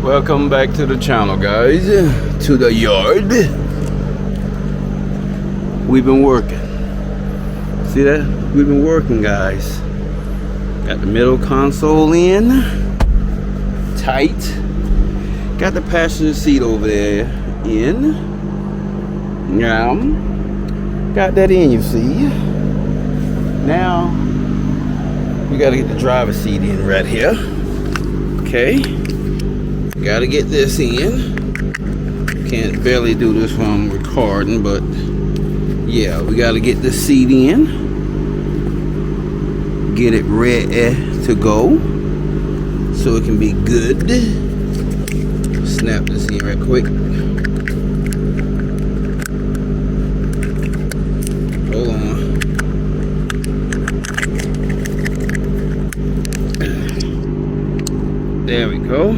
Welcome back to the channel, guys. To the yard. We've been working. See that? We've been working, guys. Got the middle console in. Tight. Got the passenger seat over there in. Yeah. Got that in, you see. Now, we gotta get the driver's seat in right here. Okay. Gotta get this in. Can't barely do this while I'm recording, but yeah, we gotta get the seat in. Get it ready to go so it can be good. Snap this in right quick. Hold on. There we go.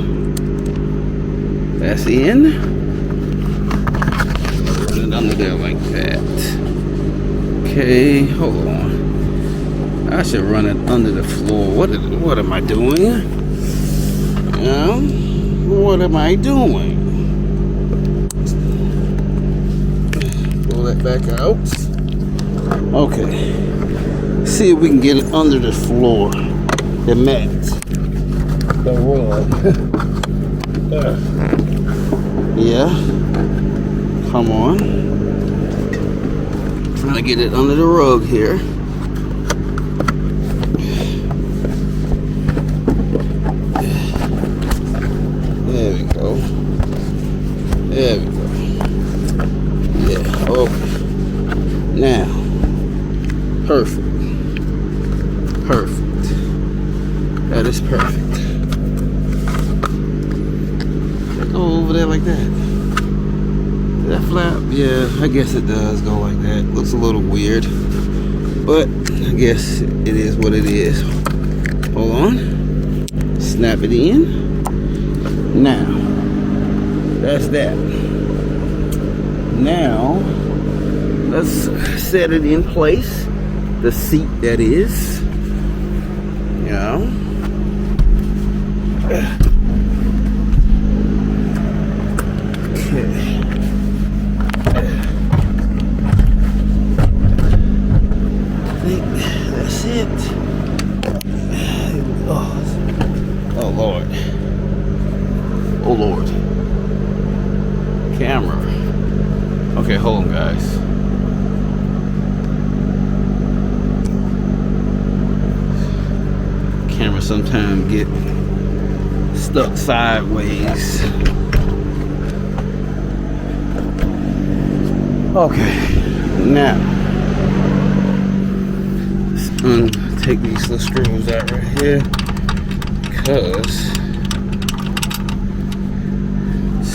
That's in. Put it under there like that. Okay, hold on. I should run it under the floor. What am I doing? What am I doing? Pull that back out. Okay. See if we can get it under the floor. The mat. The rug. Yeah. Come on. Trying to get it under the rug here. There we go. There we go. Yeah. Okay. Now. Perfect. Perfect. That is perfect. Go over there like that. That flap, yeah, I guess it does go like that. Looks a little weird, but I guess it is what it is. Hold on. Snap it in. Now, that's that. Now, let's set it in place. The seat, that is. You know. That's it. Oh Lord. Oh Lord. Camera. Okay, hold on, guys. Camera sometimes get stuck sideways. Okay, now let's take these little screws out right here, because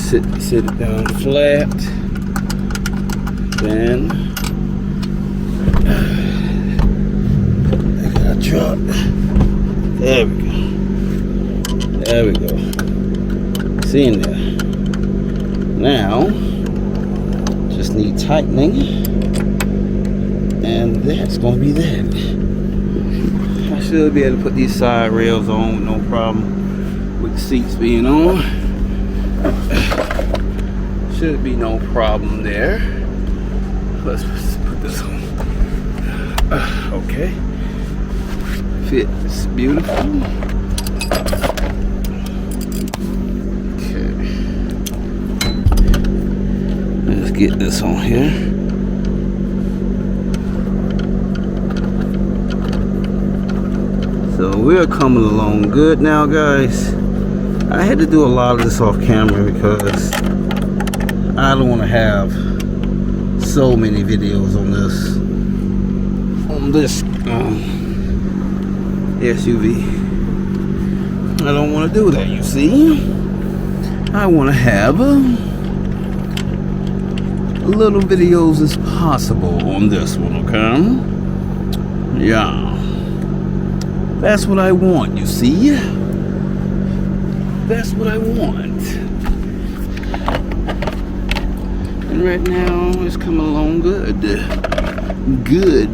sit it down flat, then I got a truck. There we go. There we go. See in there. Now, just need tightening, and that's gonna be that. I should be able to put these side rails on with no problem with the seats being on. Should be no problem there. Let's put this on. Okay. Fits beautiful. Okay. Let's get this on here. So we're coming along good now, guys. I had to do a lot of this off camera because I don't want to have so many videos on this SUV. I don't want to do that, you see. I want to have little videos as possible on this one, okay? Yeah. That's what I want, you see? That's what I want. And right now, it's coming along good. Good.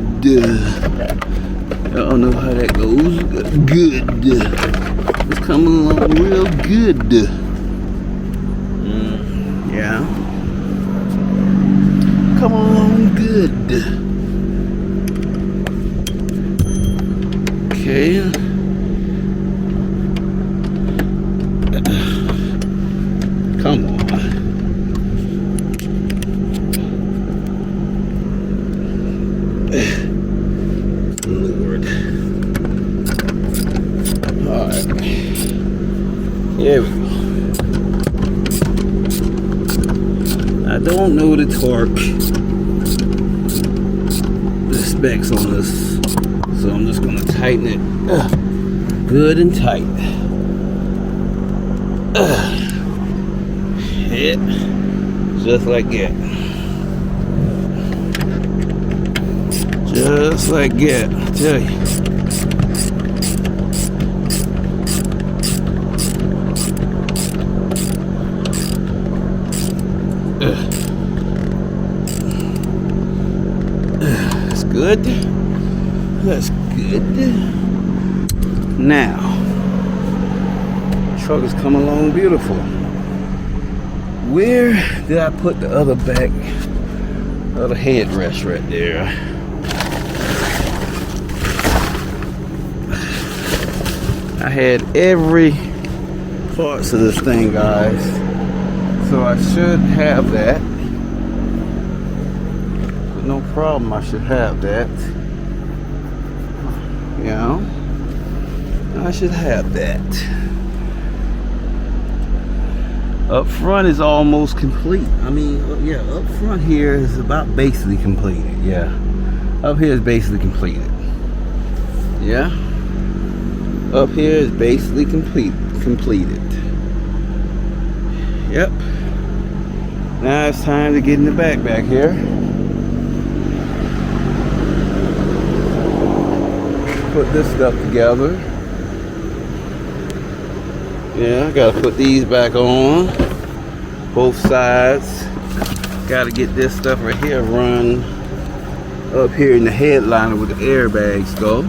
I don't know how that goes. Good. It's coming along real good. Yeah. Come along good. Okay. Come on. Lord. Alright. Here we go. I don't know the torque, the specs on this, so I'm just gonna tighten it good and tight. Yeah, just like that. Just like that, I tell you. That's good. That's good. Now, the truck is coming along beautiful. Where did I put the other back, other headrest right there? I had every parts of this thing, guys, so I should have that. But no problem, I should have that. You know, I should have that. Up front is almost complete. I mean, yeah, up front here is about basically completed. Yeah, up here is basically completed. Yeah, up here is basically completed. Yep. Now it's time to get in the back here. Put this stuff together. Yeah, I gotta put these back on both sides. Gotta get this stuff right here run up here in the headliner where the airbags go.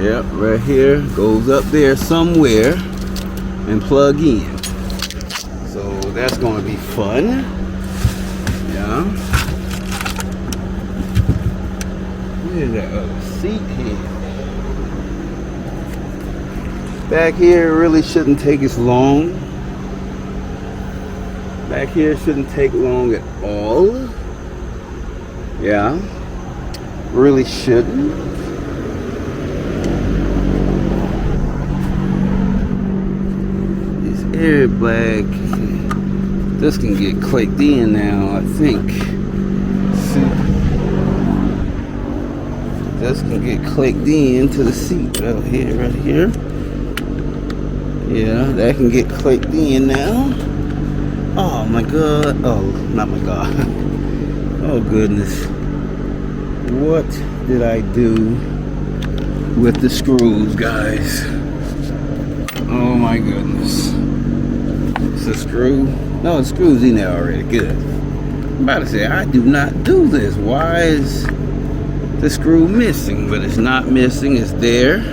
Yep, right here, goes up there somewhere and plug in. So that's gonna be fun. Yeah. Where's that other seat here? Back here really shouldn't take as long. Back here shouldn't take long at all. Yeah, really shouldn't. This airbag, this can get clicked in now, I think. See, this can get clicked into the seat right here. Yeah, that can get clicked in now. Oh my god. Oh, not my god. Oh goodness. What did I do with the screws, guys? Oh my goodness. It's a screw. No, the screw's in there already. Good. I'm about to say, I do not do this. Why is the screw missing? But it's not missing. It's there.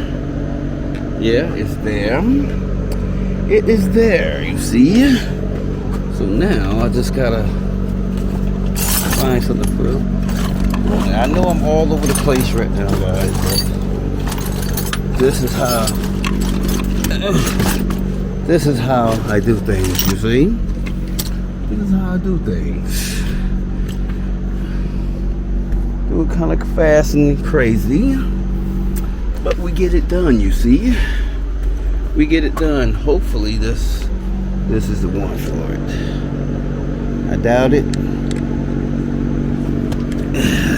Yeah, it's there. It is there, you see. So now I just gotta find something to put up. I know I'm all over the place right now, guys, but this is how I do things, you see. This is how I do things. Do it kind of fast and crazy, but we get it done, you see. We get it done. Hopefully this is the one for it. I doubt it.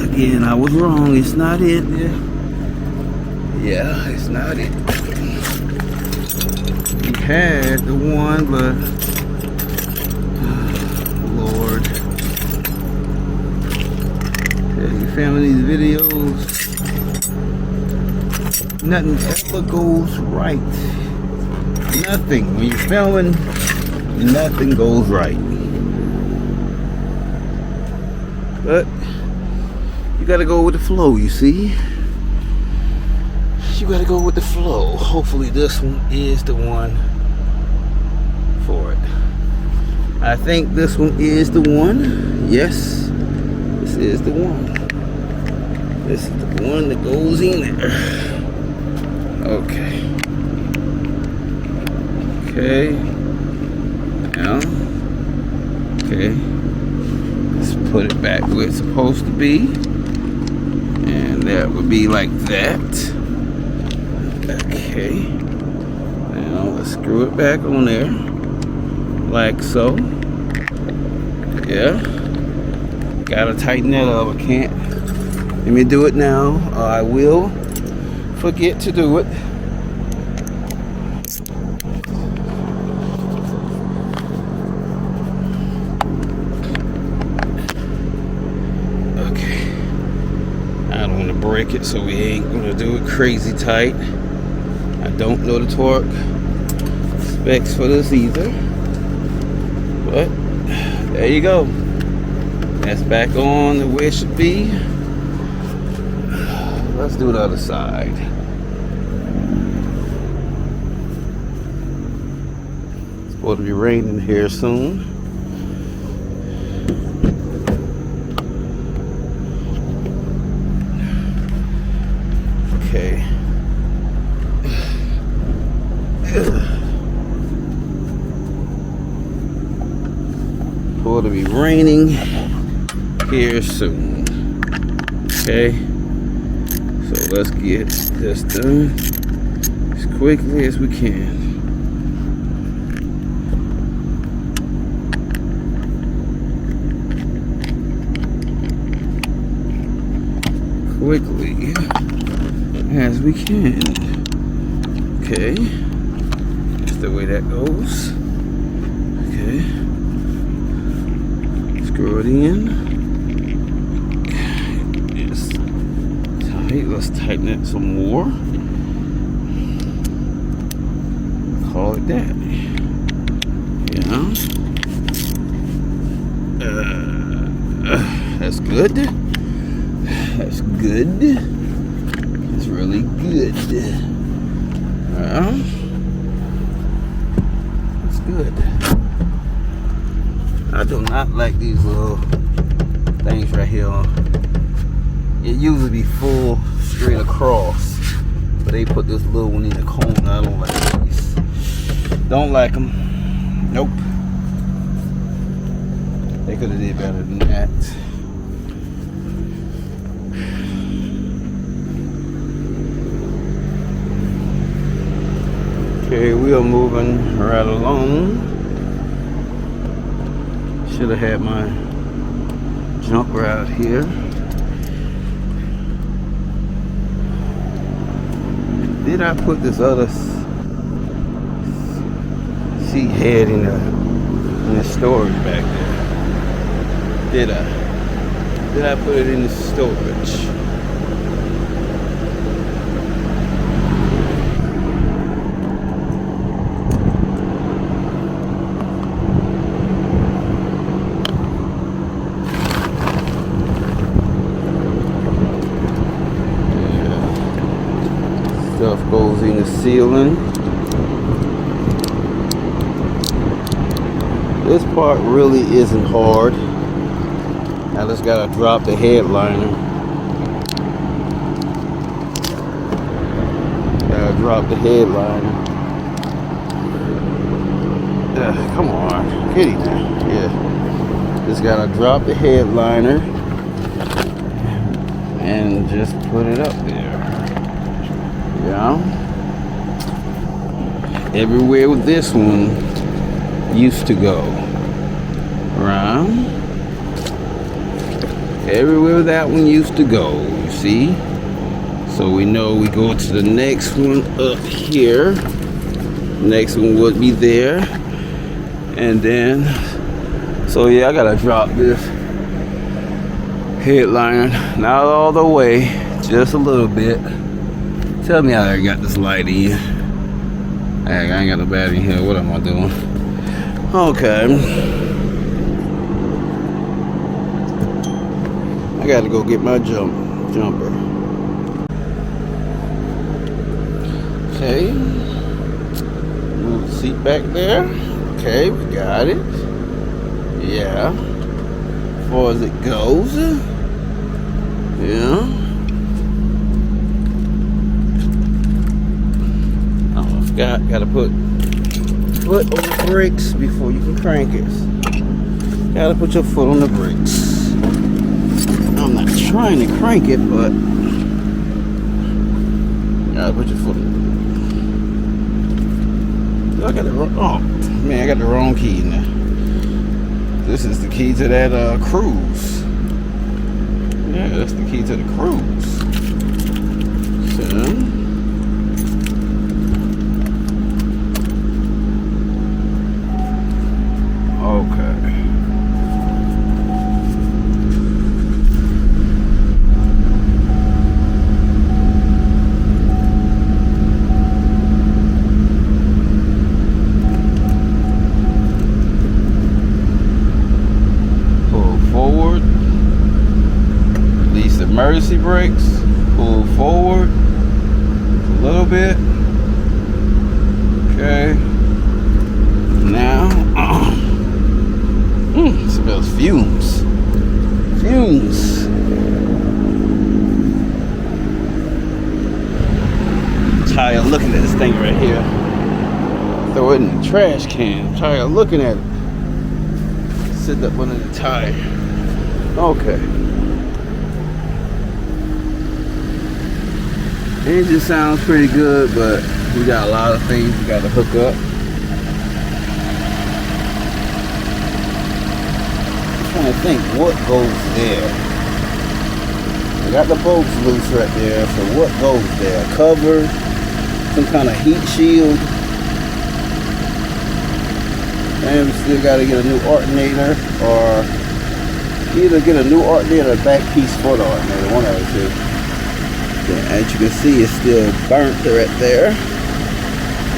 Again, I was wrong. It's not it. Yeah, it's not it. We had the one, but Lord, tell you, filming these videos, nothing ever goes right. Nothing. When you're filming, nothing goes right. But you gotta go with the flow, you see. You gotta go with the flow. Hopefully this one is the one for it. I think this one is the one. Yes, this is the one. This is the one that goes in there. Okay. Okay. Now. Okay. Let's put it back where it's supposed to be. And that would be like that. Okay. Now let's screw it back on there. Like so. Yeah. Gotta tighten that up. I can't. Let me do it now. I will forget to do it. Okay. I don't want to break it, so we ain't gonna do it crazy tight. I don't know the torque specs for this either. But there you go. That's back on the way it should be. Let's do the other side. It's supposed to be raining here soon. Okay. Supposed to be raining here soon. Okay. So let's get this done as quickly as we can. Quickly as we can. Okay. That's the way that goes. Okay. Screw it in. Let's tighten it some more. Call it that. Yeah. That's good. That's good. That's really good. That's good. I do not like these little things right here. It usually be full straight across, but they put this little one in the corner. I don't like these. Don't like them. Nope. They could have did better than that. Okay, we are moving right along. Should have had my jumper out here. Did I put this other seat head in the storage back there? Did I? Did I put it in the storage? Stuff goes in the ceiling. This part really isn't hard. I just gotta drop the headliner. Gotta drop the headliner. Come on, kitty now. Yeah. Just gotta drop the headliner and just put it up there. Yeah. Everywhere with this one used to go. Right? Everywhere that one used to go, you see? So we know we go to the next one up here. Next one would be there. And then, so yeah, I gotta drop this headliner. Not all the way, just a little bit. Tell me how I got this light in. Hey, I ain't got no battery in here. What am I doing? Okay. I gotta go get my jumper. Okay. Move the seat back there. Okay, we got it. Yeah, as far as it goes. Yeah. Oh, I forgot. Gotta put foot on the brakes before you can crank it. Gotta put your foot on the brakes. I'm not trying to crank it, but gotta put your foot on the brakes. I got the wrong. Oh man, I got the wrong key in there. This is the key to that cruise. Yeah, that's the key to the cruise. So. Okay. Pull forward. Release the emergency brakes. Pull forward a little bit. Okay. Now. Smells fumes. Fumes. I'm tired of looking at this thing right here. Throw it in the trash can. I'm tired of looking at it. Sit up under the tire. Okay. Engine sounds pretty good, but we got a lot of things we got to hook up. I think what goes there. I got the bolts loose right there, so what goes there? Cover, some kind of heat shield, and we still got to get a new alternator, or either get a new alternator or a back piece for the alternator, one of the two. Yeah, as you can see, it's still burnt right there.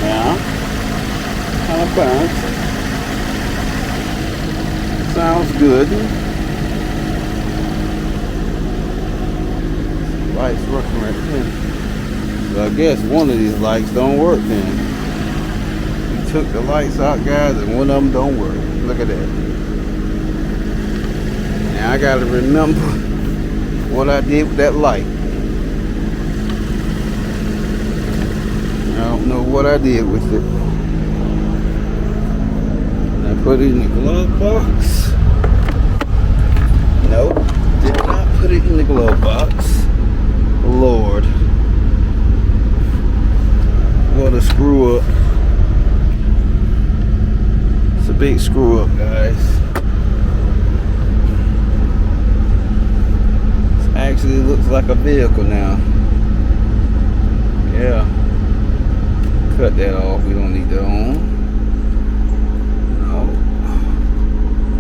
Yeah, kind of burnt. Sounds good. Lights working right there. So I guess one of these lights don't work then. We took the lights out, guys, and one of them don't work. Look at that. Now I gotta remember what I did with that light. I don't know what I did with it. Put it in the glove box. Nope, did not put it in the glove box. Lord, what a screw up. It's a big screw up, guys. It actually looks like a vehicle now. Yeah, cut that off. We don't need that on.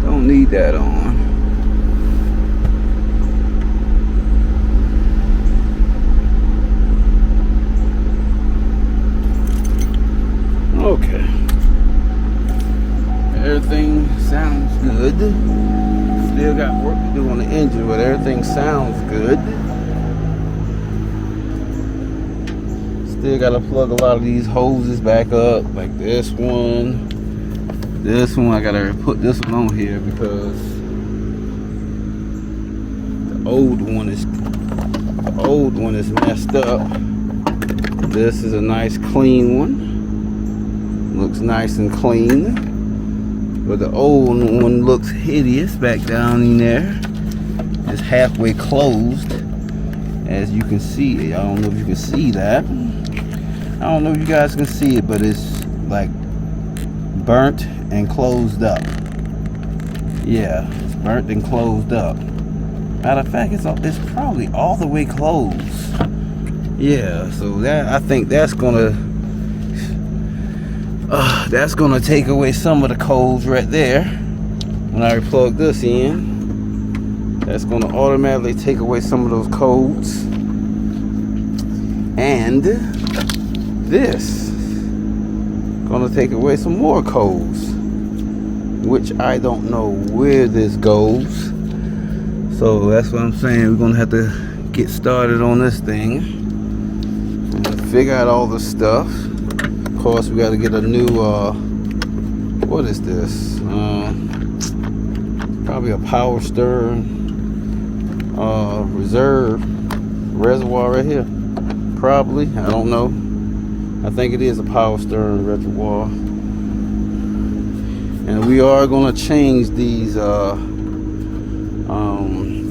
Don't need that on. Okay. Everything sounds good. Still got work to do on the engine, but everything sounds good. Still got to plug a lot of these hoses back up, like this one. This one, I gotta put this one on here because the old one is messed up. This is a nice clean one. Looks nice and clean. But the old one looks hideous back down in there. It's halfway closed, as you can see. I don't know if you can see that. I don't know if you guys can see it, but it's like burnt and closed up. Yeah, it's burnt and closed up. Matter of fact, it's probably all the way closed. Yeah, so that, I think that's gonna take away some of the codes right there. When I plug this in, that's gonna automatically take away some of those codes. And this gonna take away some more codes, which I don't know where this goes. So that's what I'm saying. We're gonna have to get started on this thing and figure out all the stuff. Of course, we got to get a new what is this? Probably a power steering reservoir right here. Probably, I don't know. I think it is a power steering reservoir. And we are going to change these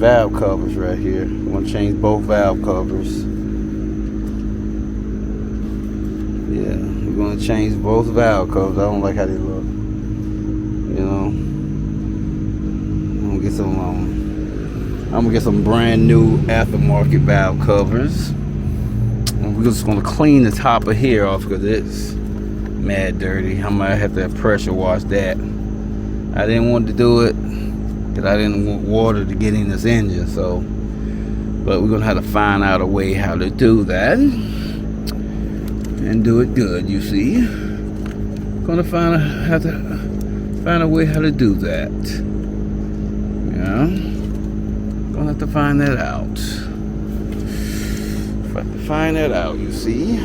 valve covers right here. We're going to change both valve covers. Yeah, we're going to change both valve covers. I don't like how they look. You know, I'm gonna get some brand new aftermarket valve covers. And we're just gonna clean the top of here off because it's mad dirty. I might have to pressure wash that. I didn't want to do it because I didn't want water to get in this engine. So, but we're gonna have to find out a way how to do that and do it good. You see, have to find a way how to do that. Yeah, gonna have to find that out. Find that out, you see.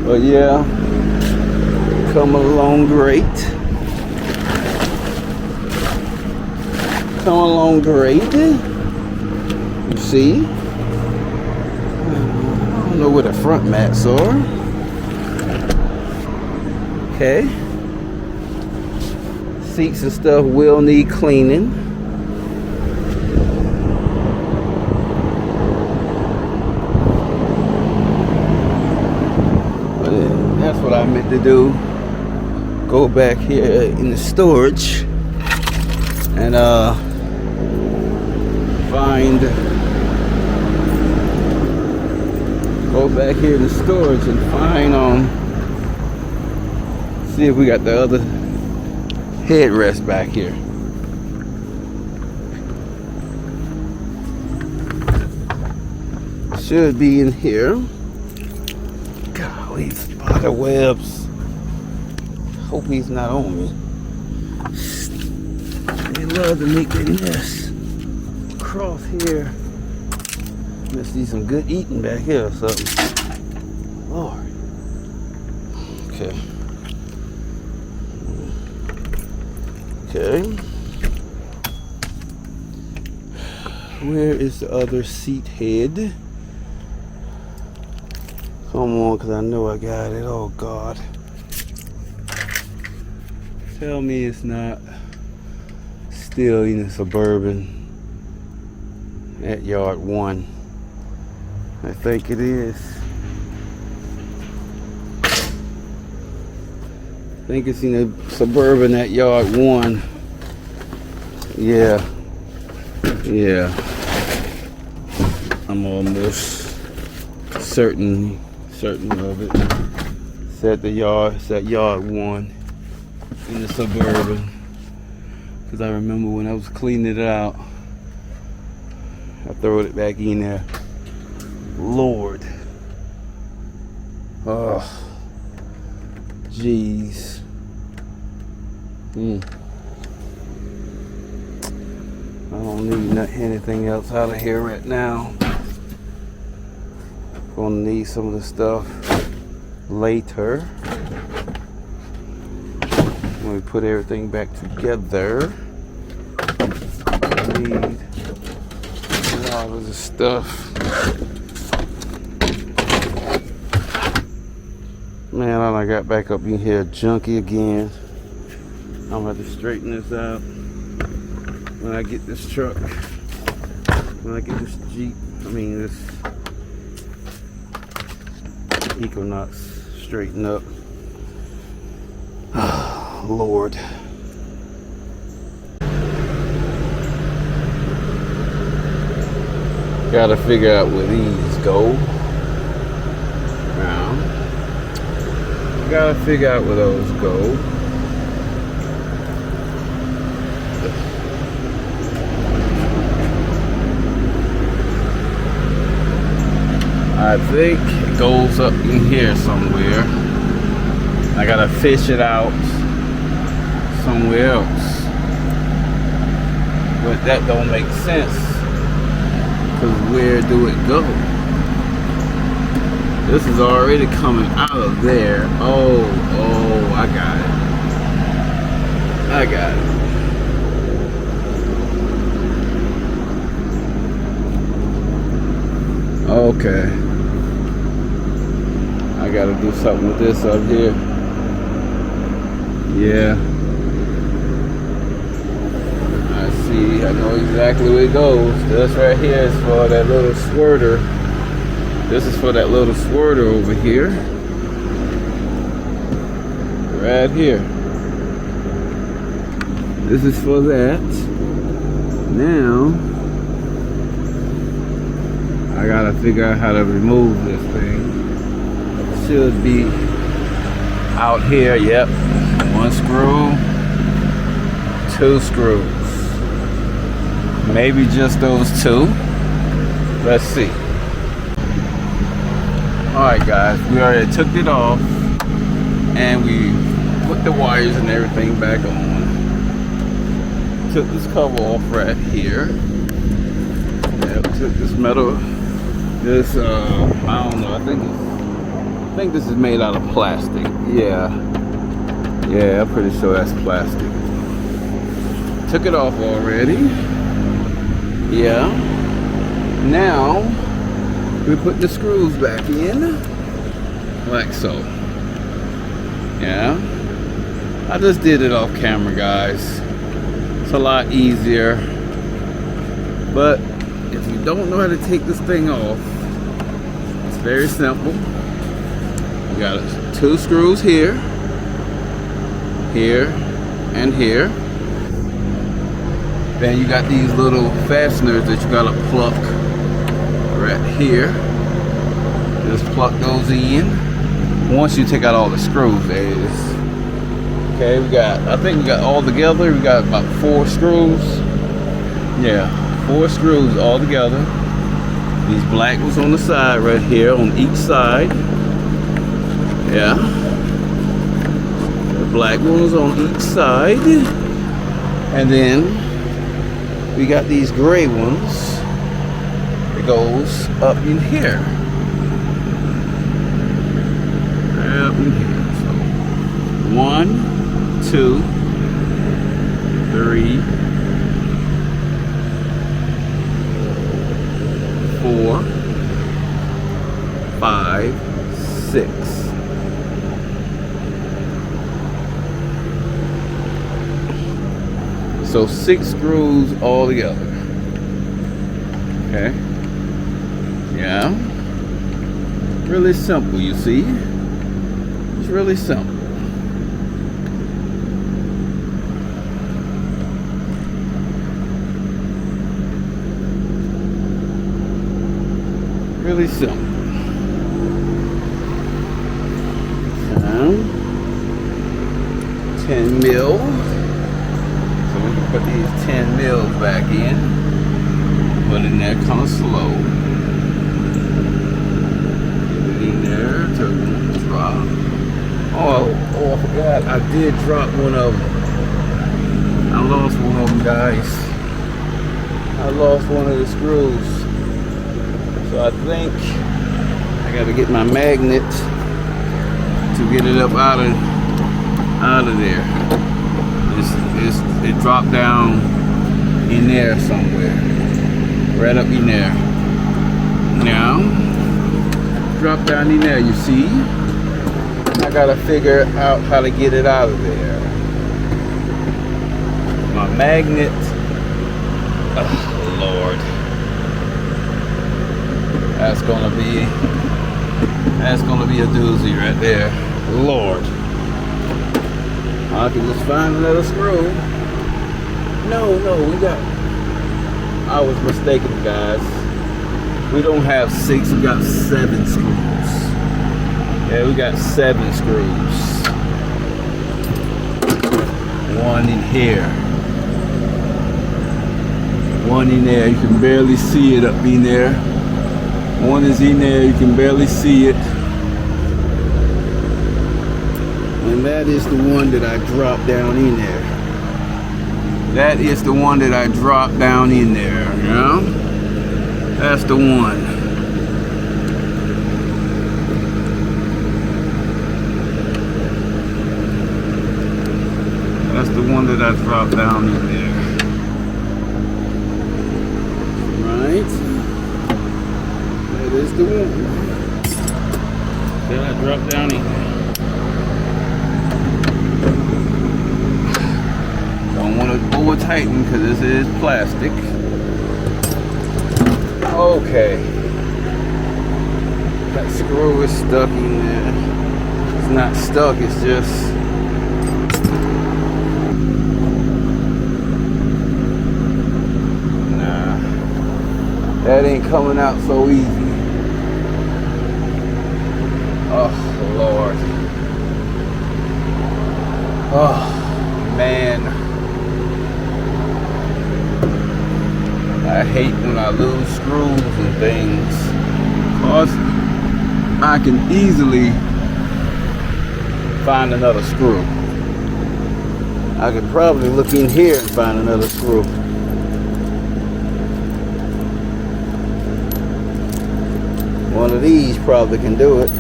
But yeah, coming along great. Coming along great. You see. I don't know where the front mats are. Okay. Seats and stuff will need cleaning. That's what I meant to do. Go back here in the storage and go back here in the storage and find see if we got the other headrest back here. Should be in here. Golly, spider webs. Hope he's not on me. They love to make their nest across here. Must be some good eating back here or something. Lord. Okay. Okay. Where is the other seat head? Come on, because I know I got it. Oh, God. Tell me it's not still in the Suburban at yard 1. I think it is. I think it's in the Suburban at yard 1. Yeah. Yeah. I'm almost certain of it. It's at yard 1 in the Suburban. Because I remember when I was cleaning it out, I threw it back in there. Lord. Oh. Jeez. I don't need anything else out of here right now. Gonna need some of the stuff later. When we put everything back together, I need a lot of the stuff. Man, I got back up in here junky again. I'm gonna have to straighten this out when I get this truck, when I get this Jeep, this Equinox straightened up. Oh, Lord. Gotta figure out where these go. Now, gotta figure out where those go. I think it goes up in here somewhere. I gotta fish it out somewhere else. But that don't make sense. Because where do it go? This is already coming out of there. Oh, I got it. Okay. I gotta do something with this up here. Yeah. I see. I know exactly where it goes. This right here is for that little squirter. This is for that little squirter over here. Right here. This is for that. Now, I gotta figure out how to remove this thing. It should be out here. Yep. 1 screw, 2 screws. Maybe just those 2. Let's see. Alright guys, we already took it off and we put the wires and everything back on. Took this cover off right here. Yep, took this metal, this I don't know, I think this is made out of plastic. Yeah, I'm pretty sure that's plastic. Took it off already. Yeah. Now we put the screws back in, like so. Yeah. I just did it off camera, guys. It's a lot easier. But if you don't know how to take this thing off, it's very simple. You got 2 screws here, here, and here. Then you got these little fasteners that you gotta pluck right here. Just pluck those in. Once you take out all the screws, there it is. Okay, I think we got all together, we got about 4 screws. Yeah, 4 screws all together. These black ones on the side right here, on each side. Yeah. The black ones on each side. And then we got these gray ones. It goes up in here. Up in here. So 1, 2, 3, 4, 5, 6. So 6 screws all together. Okay. Yeah. Really simple, you see. It's really simple. Really simple. 10 mil. So we can put these 10 mils back in. Put it in there kind of slow. Get it in there till it drop. Oh, I forgot. I did drop one of them. I lost one of them, guys. I lost one of the screws. So I think I gotta get my magnet to get it up out of there. It dropped down in there somewhere. Right up in there. Now, drop down in there, you see? I gotta figure out how to get it out of there. My magnet, oh Lord. That's gonna be a doozy right there. Lord. I can just find another screw. No, I was mistaken, guys. We don't have 6, we got 7 screws. Yeah, we got 7 screws. 1 in here. 1 in there, you can barely see it up in there. 1 is in there, you can barely see it. And that is the one that I dropped down in there. That is the one that I dropped down in there, you know? That's the one. one that I dropped down in there. Right. That is the one that I dropped down in there. Don't want to over tighten because this is plastic. Okay. That screw is stuck in there. It's not stuck, it's just that ain't coming out so easy. Oh, Lord. Oh, man. I hate when I lose screws and things, because I can easily find another screw. I could probably look in here and find another screw. One of these probably can do it,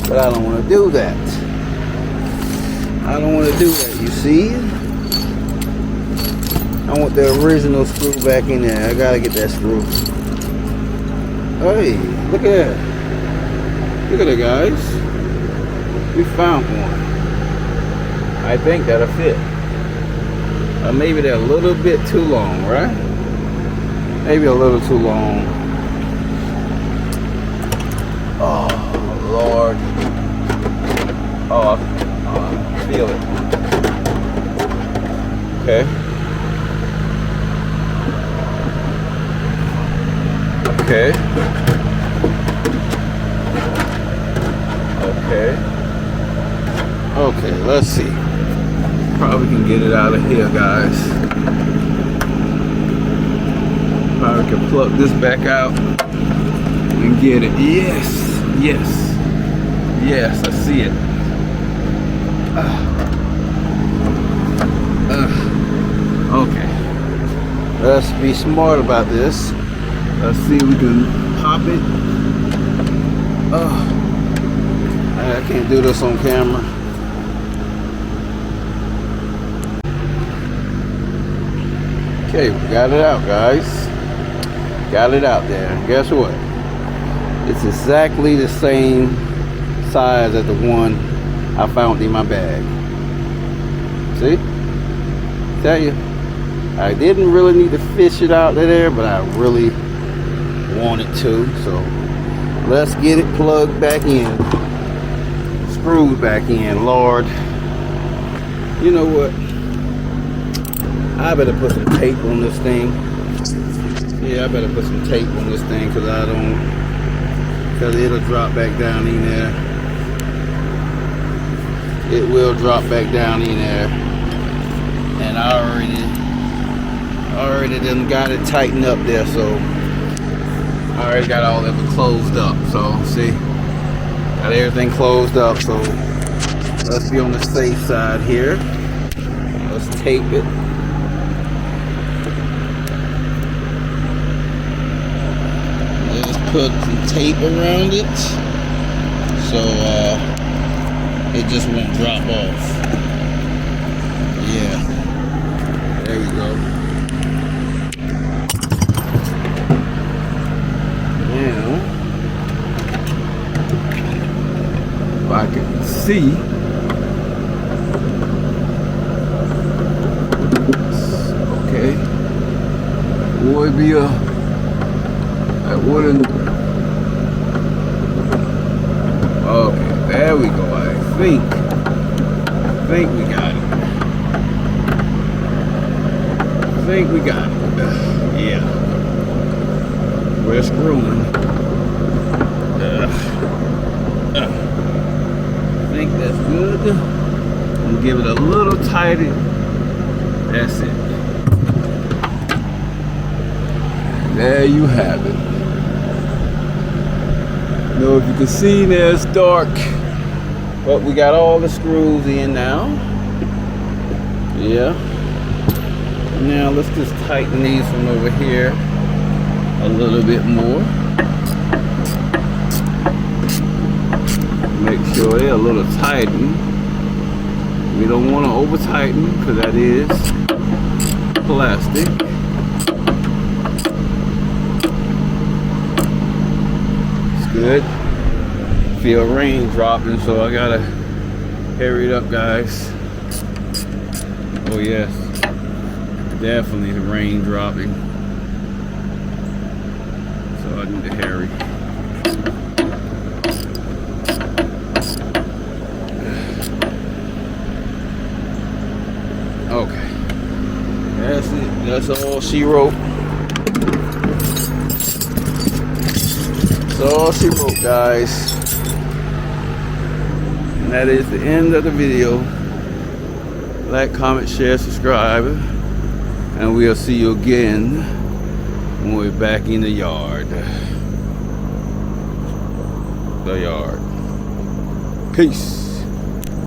but I don't want to do that. I don't want to do that, you see? I want the original screw back in there. I gotta get that screw. Hey, look at that. Look at it, guys. We found one. I think that'll fit. Maybe they're a little bit too long, right? Maybe a little too long. Oh, Lord. Oh, I feel it. Okay. Okay. Okay. Okay, let's see. Probably can get it out of here, guys. Probably can pluck this back out and get it. Yes, yes, yes, I see it. Okay, let's be smart about this. Let's see if we can pop it. I can't do this on camera. Okay, we got it out, guys. Got it out there. Guess what? It's exactly the same size as the one I found in my bag. See? Tell you, I didn't really need to fish it out of there, but I really wanted to. So let's get it plugged back in, screwed back in. Lord, you know what? I better put some tape on this thing. Yeah, I better put some tape on this thing because it'll drop back down in there. It will drop back down in there. And I already done got it tightened up there, so I already got all of it closed up. So see, got everything closed up. So let's be on the safe side here. Let's tape it. Put some tape around it so it just won't drop off. Yeah, there we go. Now, if I can see, okay, would be that wouldn't. Okay, there we go. I think we got it. I think we got it. Yeah. We're screwing. I think that's good. And give it a little tighter. That's it. There you have it. Know if you can see there, it's dark, but we got all the screws in now. Yeah. Now let's just tighten these from over here a little bit more. Make sure they're a little tightened. don't want to over tighten because that is plastic. It's good. Feel rain dropping, so I gotta hurry it up, guys. Oh yes, definitely the rain dropping, so I need to hurry. Okay, that's it. That's all she wrote. That's all she wrote, guys. And that is the end of the video. Like, comment, share, subscribe, and we'll see you again when we're back in the yard. The yard. Peace.